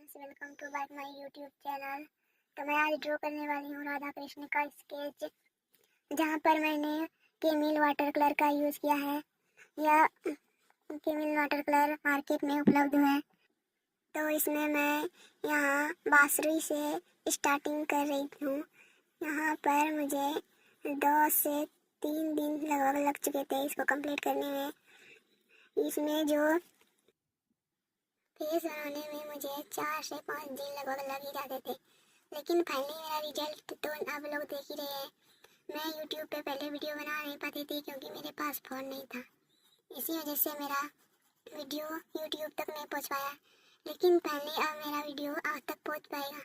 Friends, welcome to back my YouTube channel. तो मैं आज ड्रॉ करने वाली हूँ राधा कृष्ण का स्केच, जहाँ पर मैंने केमिल वाटर कलर का यूज़ किया है। यह केमिल वाटर कलर मार्केट में उपलब्ध है। तो इसमें मैं यहाँ बांसुरी से स्टार्टिंग कर रही हूँ। यहाँ पर मुझे 2 से 3 दिन लगभग लग चुके थे इसको कंप्लीट करने में। इसमें जो फेस बनाने में मुझे 4 से 5 दिन लगभग लग ही जाते थे, लेकिन फाइनली मेरा रिजल्ट तो आप लोग देख ही रहे हैं। मैं यूट्यूब पे पहले वीडियो बना नहीं पाती थी क्योंकि मेरे पास फ़ोन नहीं था। इसी वजह से मेरा वीडियो यूट्यूब तक नहीं पहुंच पाया, लेकिन फाइनली अब मेरा वीडियो आज तक पहुंच पाएगा।